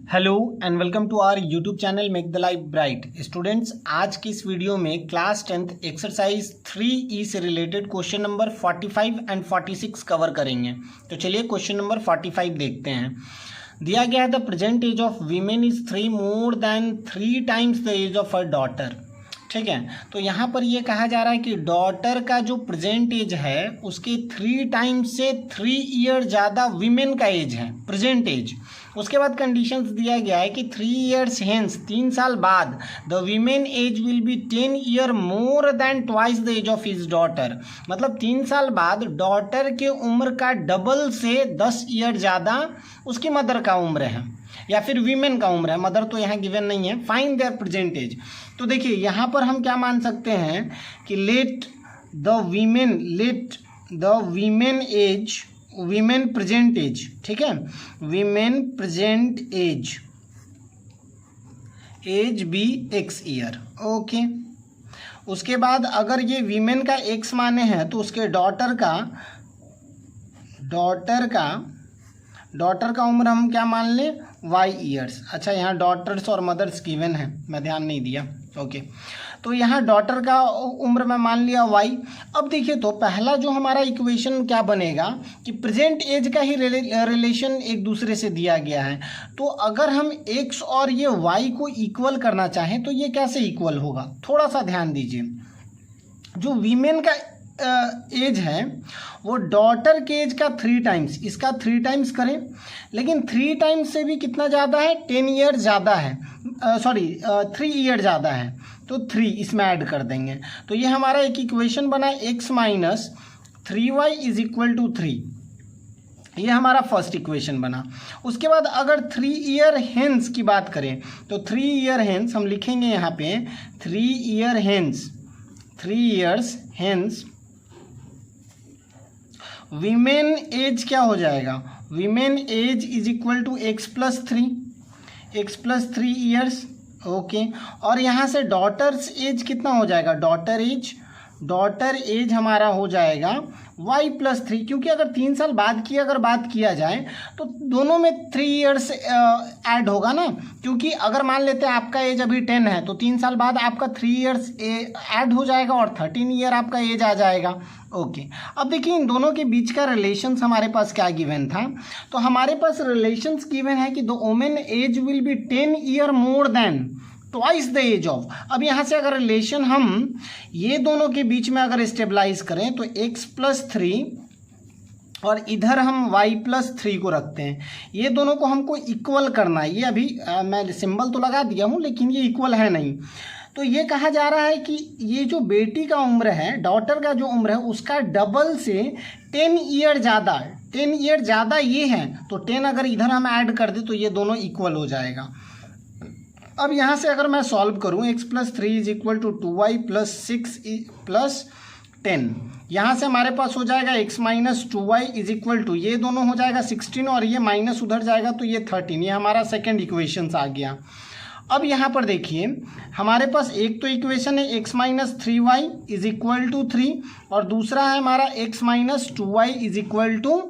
Hello and welcome to our YouTube channel make the life bright. Students, आज की इस video में class 10th exercise 3E से related question number 45 and 46 cover करेंगे। तो चलिए क्वेश्चन नंबर 45 देखते हैं। दिया गया है the present age of women is 3 more than 3 times the age of her daughter. ठीक है, तो यहाँ पर ये कहा जा रहा है कि डॉटर का जो प्रेजेंट एज है उसके 3 टाइम्स से 3 ईयर ज़्यादा वीमेन का एज है, प्रेजेंट एज। उसके बाद कंडीशंस दिया गया है कि 3 ईयर्स हेंस, 3 साल बाद, the women age will be 10 year more than twice the age of his daughter. मतलब 3 साल बाद डॉटर के उम्र का डबल से 10 ईयर ज़्यादा उसकी मदर का उम्र है या फिर वीमेन का उम्र है। मदर तो यहाँ गिवन नहीं है। Find their present age. तो देखिए यहाँ पर हम क्या मान सकते हैं कि let the women age, women present age, ठीक है, women present age be x year. Okay, उसके बाद अगर ये वीमेन का x माने हैं तो उसके डॉटर का उम्र हम क्या मान लें, y ईयर्स। अच्छा, यहाँ डॉटर्स और मदर्स गिवन है, मैं ध्यान नहीं दिया। ओके, तो यहाँ डॉटर का उम्र मैं मान लिया y। अब देखिए तो पहला जो हमारा इक्वेशन क्या बनेगा कि प्रेजेंट एज का ही रिलेशन एक दूसरे से दिया गया है। तो अगर हम x और ये y को इक्वल करना चाहें तो ये कैसे इक्वल होगा, थोड़ा सा ध्यान दीजिए। जो वीमेन का एज है वो डॉटर के एज का 3 टाइम्स, इसका 3 टाइम्स करें, लेकिन 3 टाइम्स से भी कितना ज़्यादा है, 10 ईयर ज़्यादा है, 3 ईयर ज़्यादा है, तो 3 इसमें ऐड कर देंगे। तो ये हमारा एक इक्वेशन बना x minus 3y is equal to 3। ये हमारा फर्स्ट इक्वेशन बना। उसके बाद अगर 3 ईयर हेंस की बात करें तो 3 ईयर हेंस हम लिखेंगे यहाँ पे 3 ईयर्स हेंस वीमेन एज क्या हो जाएगा, women age is equal to x plus 3 years. Okay, और यहाँ से डॉटर्स एज कितना हो जाएगा, डॉटर एज हमारा हो जाएगा y प्लस 3, क्योंकि अगर 3 साल बाद की अगर बात किया जाए तो दोनों में 3 ईयर्स ऐड होगा ना, क्योंकि अगर मान लेते हैं आपका एज अभी 10 है तो 3 साल बाद आपका 3 ईयर्स ऐड हो जाएगा और 13 ईयर आपका एज आ जाएगा। ओके, अब देखिए इन दोनों के बीच का रिलेशंस हमारे पास क्या गिवन था, तो हमारे पास रिलेशंस गिवन है कि the women age will be 10 year more than twice the age of. अब यहाँ से अगर रिलेशन हम ये दोनों के बीच में अगर स्टेबलाइज करें तो x प्लस 3 और इधर हम y प्लस 3 को रखते हैं, ये दोनों को हमको इक्वल करना है। ये अभी मैं सिंबल तो लगा दिया हूँ लेकिन ये इक्वल है नहीं। तो ये कहा जा रहा है कि ये जो बेटी का उम्र है, डॉटर का जो उम्र है उसका डबल से 10 ईयर ज़्यादा ये है, तो 10 अगर इधर हम ऐड कर दें तो ये दोनों इक्वल हो जाएगा। अब यहाँ से अगर मैं सॉल्व करूँ x plus 3 is equal to 2y plus 6 plus 10, यहाँ से हमारे पास हो जाएगा x minus 2y is equal to, ये दोनों हो जाएगा 16 और ये माइनस उधर जाएगा तो ये 13। ये हमारा सेकेंड इक्वेशन आ गया। अब यहाँ पर देखिए हमारे पास एक तो इक्वेशन है x minus 3y is equal to 3 और दूसरा है हमारा x minus 2y is equal to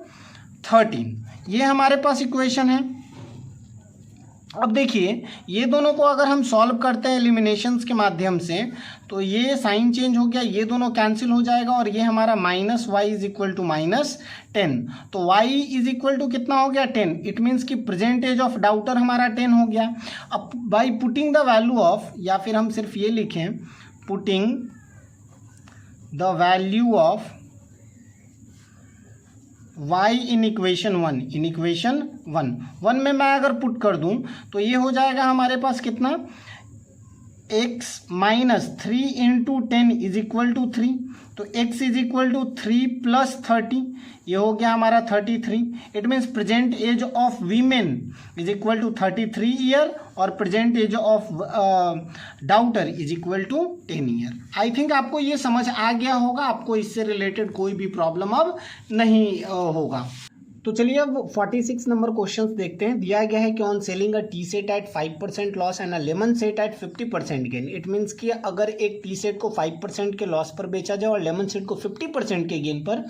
13। ये हमारे पास इक्वेशन है। अब देखिए ये दोनों को अगर हम सॉल्व करते हैं एलिमिनेशंस के माध्यम से तो ये साइन चेंज हो गया, ये दोनों कैंसिल हो जाएगा और ये हमारा minus y is equal to minus 10। तो y इज इक्वल टू कितना हो गया, 10। इट मीन्स कि प्रेजेंट एज ऑफ डॉटर हमारा 10 हो गया। अब by putting the value of, या फिर हम सिर्फ ये लिखें putting the value of y in equation 1 में मैं अगर पुट कर दूं तो ये हो जाएगा हमारे पास कितना, x minus 3 into 10 is equal to 3। तो x is equal to 3 plus 30, ये हो गया हमारा 33। It means present age of women is equal to 33 year और present age of daughter is equal to 10 year. I think आपको ये समझ आ गया होगा, आपको इससे रिलेटेड कोई भी प्रॉब्लम अब नहीं होगा। तो चलिए अब 46 नंबर क्वेश्चंस देखते हैं। दिया गया है कि on selling a tea set at 5% loss and a lemon set at 50% gain. It means कि अगर एक टी सेट को 5% के लॉस पर बेचा जाए और लेमन सेट को 50% के गेन पर,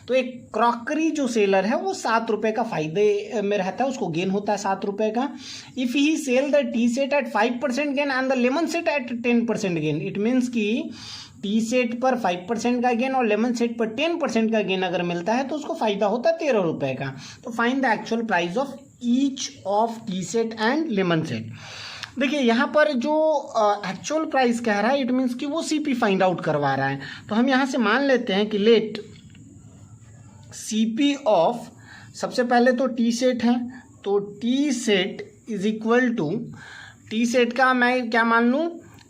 तो एक क्रॉकरी जो सेलर है वो 7 रुपये का फायदे में रहता है, उसको गेन होता है 7 रुपये का। If he sell the tea set at 5% gain and the lemon set at 10% gain, it means कि टी सेट पर 5% का गेन और लेमन सेट पर 10% का गेन अगर मिलता है तो उसको फायदा होता है 13 रुपये का। तो find the actual price of each of T set and lemon set. देखिए यहाँ पर जो एक्चुअल प्राइस कह रहा है, इट मीन्स कि वो सीपी फाइंड आउट करवा रहा है। तो हम यहाँ से मान लेते हैं कि लेट सीपी ऑफ, सबसे पहले तो टी सेट है, तो tea set is equal to, tea set का मैं क्या मान लूँ,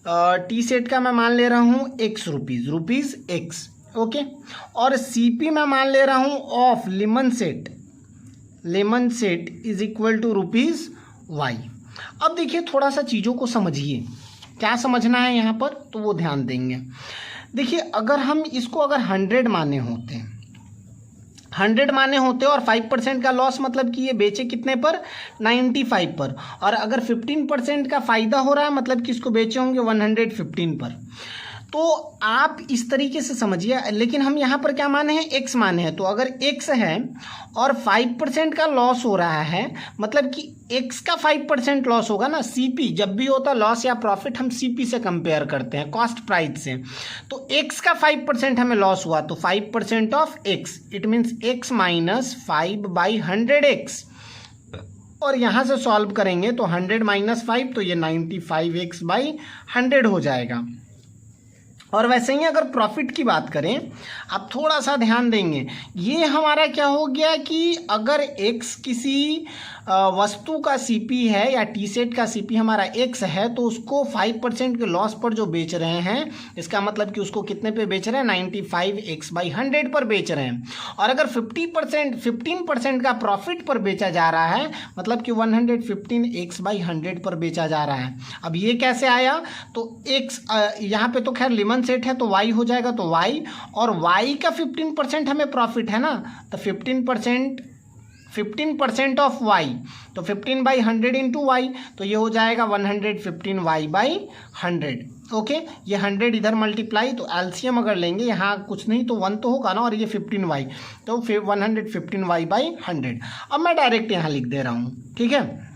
टी सेट का मैं मान ले रहा हूँ x रुपीज़ x, ओके। और सीपी मैं मान ले रहा हूँ of lemon set is equal to rupees y। अब देखिए थोड़ा सा चीज़ों को समझिए, क्या समझना है यहाँ पर, तो वो ध्यान देंगे। देखिए अगर हम इसको अगर 100 माने होते और 5% का लॉस, मतलब कि ये बेचे कितने पर, 95 पर, और अगर 15% का फ़ायदा हो रहा है मतलब कि इसको बेचे होंगे 115 पर। तो आप इस तरीके से समझिए। लेकिन हम यहाँ पर क्या माने हैं, x माने हैं। तो अगर x है और 5% का लॉस हो रहा है, मतलब कि x का 5% लॉस होगा ना। सीपी जब भी होता लॉस या प्रॉफिट हम सीपी से कंपेयर करते हैं, कॉस्ट प्राइस से। तो x का 5% हमें लॉस हुआ, तो 5% of x, it means x minus 5/100x। और यहाँ से सॉल्व करेंगे तो 100 माइनस 5, तो ये 95x/100 हो जाएगा। और वैसे ही अगर प्रॉफिट की बात करें, आप थोड़ा सा ध्यान देंगे, ये हमारा क्या हो गया कि अगर x किसी वस्तु का सीपी है या टी सेट का सीपी हमारा x है, तो उसको 5% के लॉस पर जो बेच रहे हैं, इसका मतलब कि उसको कितने पे बेच रहे हैं, 95x/100 पर बेच रहे हैं। और अगर 15% का प्रॉफिट पर बेचा जा रहा है, मतलब कि 115x/100 पर बेचा जा रहा है। अब ये कैसे आया, तो x यहाँ पे तो खैर लेमन सेट है तो y हो जाएगा, तो y, और y का 15% हमें प्रॉफिट है ना, तो 15% ऑफ y, तो 15/100 इंटू y, तो ये हो जाएगा 115y/100, ओके। ये 100 इधर मल्टीप्लाई, तो एलसीएम अगर लेंगे यहाँ कुछ नहीं तो 1 तो होगा ना, और ये 15y, तो फिर 115y/100। अब मैं डायरेक्ट यहाँ लिख दे रहा हूँ, ठीक है।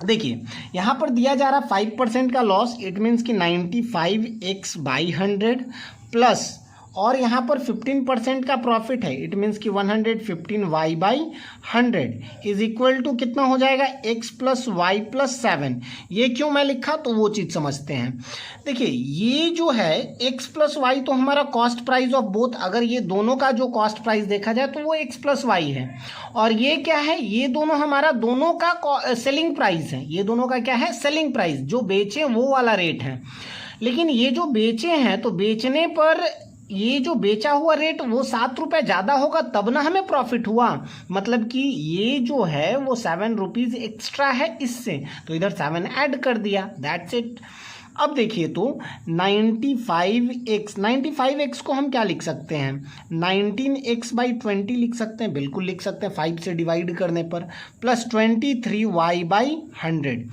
देखिए यहाँ पर दिया जा रहा 5% का लॉस, इट मीन्स कि 95x/100 प्लस, और यहाँ पर 15% का प्रॉफिट है, इट मीन्स कि 115y/100 इज इक्वल टू कितना हो जाएगा, x + y + 7। ये क्यों मैं लिखा, तो वो चीज़ समझते हैं। देखिए ये जो है x + y तो हमारा कॉस्ट प्राइस ऑफ बोथ, अगर ये दोनों का जो कॉस्ट प्राइस देखा जाए तो वो x + y है। और ये क्या है, ये दोनों हमारा दोनों का सेलिंग प्राइस है। ये दोनों का क्या है, सेलिंग प्राइस, जो बेचे वो वाला रेट है। लेकिन ये जो बेचे हैं, तो बेचने पर ये जो बेचा हुआ रेट वो 7 रुपये ज़्यादा होगा, तब ना हमें प्रॉफिट हुआ। मतलब कि ये जो है वो 7 रुपीज़ एक्स्ट्रा है इससे, तो इधर 7 ऐड कर दिया, दैट्स इट। अब देखिए तो 95x को हम क्या लिख सकते हैं, 19x/20 लिख सकते हैं, बिल्कुल लिख सकते हैं 5 से डिवाइड करने पर, प्लस 23y/100।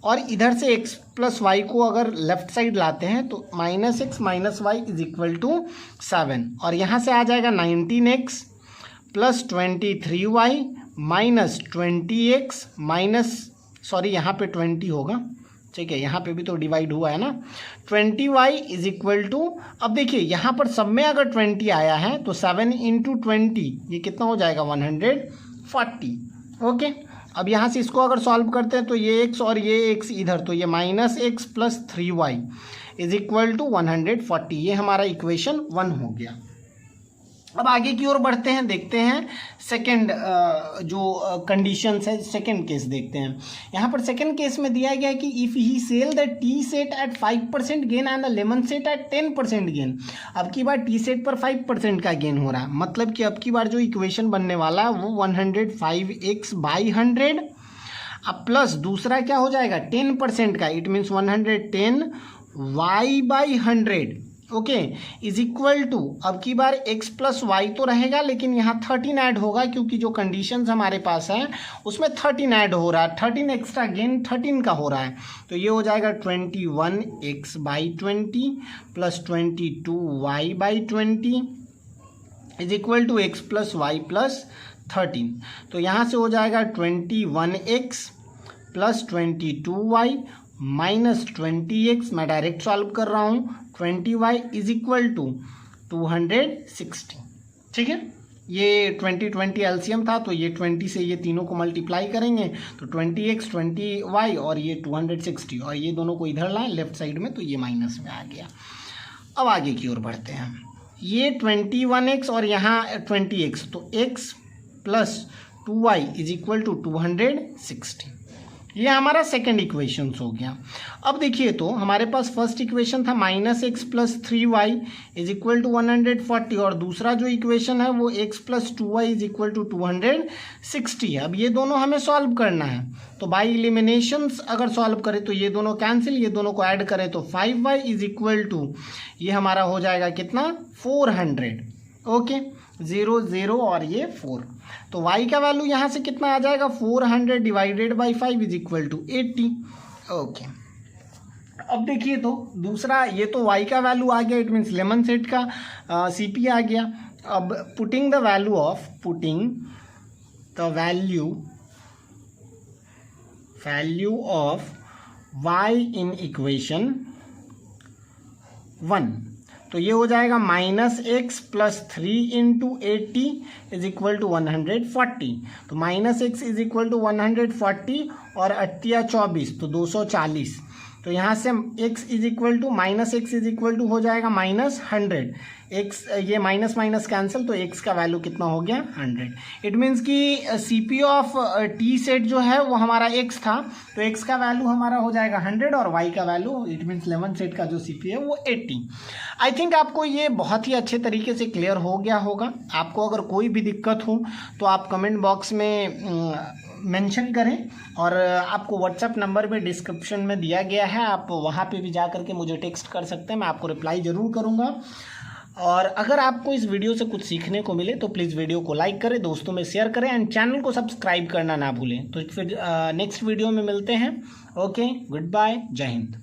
और इधर से x + y को अगर लेफ्ट साइड लाते हैं तो -x - y is equal to 7। और यहाँ से आ जाएगा 19x + 23y माइनस 20x यहाँ पे 20 होगा, ठीक है, यहाँ पे भी तो डिवाइड हुआ है ना, 20y इज इक्वल टू, अब देखिए यहाँ पर सब में अगर 20 आया है तो 7 × 20 ये कितना हो जाएगा, 140, ओके। अब यहाँ से इसको अगर सॉल्व करते हैं तो ये x और ये x इधर, तो ये -x + 3y is equal to 140। ये हमारा इक्वेशन 1 हो गया। अब आगे की ओर बढ़ते हैं, देखते हैं सेकंड जो कंडीशंस है, सेकंड केस देखते हैं। यहाँ पर सेकंड केस में दिया गया है कि if he sell the tea set at 5% gain and the lemon set at 10% gain. अब की बार टी सेट पर 5% का गेन हो रहा है, मतलब कि अब की बार जो इक्वेशन बनने वाला है वो 105x/100, अब प्लस दूसरा क्या हो जाएगा 10% का, it means 110y/100 okay, is equal to, अब की बार x प्लस वाई तो रहेगा लेकिन यहाँ 13 ऐड होगा क्योंकि जो कंडीशंस हमारे पास है उसमें 13 ऐड हो रहा है, 13 एक्स्ट्रा गेन 13 का हो रहा है, तो ये हो जाएगा 21x/20 plus 22y/20 is equal to x plus y plus 13। तो यहाँ से हो जाएगा 21x plus 22y minus 20x, मैं डायरेक्ट सॉल्व कर रहा हूँ, 20y इज इक्वल टू 260। ठीक है, ये 20 एलसीएम था तो ये 20 से ये तीनों को मल्टीप्लाई करेंगे तो 20x 20y और ये 260, और ये दोनों को इधर लाएं लेफ्ट साइड में तो ये माइनस में आ गया। अब आगे की ओर बढ़ते हैं, ये 21x और यहाँ 20x, तो x plus 2y is equal to 260, ये हमारा सेकेंड इक्वेशन हो गया। अब देखिए तो हमारे पास फर्स्ट इक्वेशन था -x plus 3y is equal to 140, और दूसरा जो इक्वेशन है वो x plus 2y is equal to 260 है। अब ये दोनों हमें सॉल्व करना है, तो बाय एलिमिनेशंस अगर सॉल्व करें तो ये दोनों कैंसिल, ये दोनों को ऐड करें तो 5y इज इक्वल टू, ये हमारा हो जाएगा कितना 400। ओके, 0 0 और ये 4, तो y का वैल्यू यहाँ से कितना आ जाएगा 400 divided by 5 is equal to 80। Okay, अब देखिए तो दूसरा, ये तो y का वैल्यू आ गया, इट मीन्स लेमन सेट का CP आ गया। अब putting the value of y in equation 1, तो ये हो जाएगा -x plus 3 into 80 is equal to 140, तो -x इज इक्वल टू 140 और 24 तो 240, तो यहाँ से x is equal to -x is equal to हो जाएगा -100, x ये माइनस माइनस कैंसिल, तो x का वैल्यू कितना हो गया 100। इट मीन्स कि CP ऑफ t सेट जो है वो हमारा x था, तो x का वैल्यू हमारा हो जाएगा 100 और y का value, it means lemon set का जो CP है वो 80। आई थिंक आपको ये बहुत ही अच्छे तरीके से क्लियर हो गया होगा। आपको अगर कोई भी दिक्कत हो तो आप कमेंट बॉक्स में मेंशन करें, और आपको व्हाट्सएप नंबर भी डिस्क्रिप्शन में दिया गया है, आप वहाँ पे भी जा करके मुझे टेक्स्ट कर सकते हैं, मैं आपको रिप्लाई ज़रूर करूँगा। और अगर आपको इस वीडियो से कुछ सीखने को मिले तो प्लीज़ वीडियो को लाइक करें, दोस्तों में शेयर करें एंड चैनल को सब्सक्राइब करना ना भूलें। तो फिर नेक्स्ट वीडियो में मिलते हैं। ओके, गुड बाय, जय हिंद।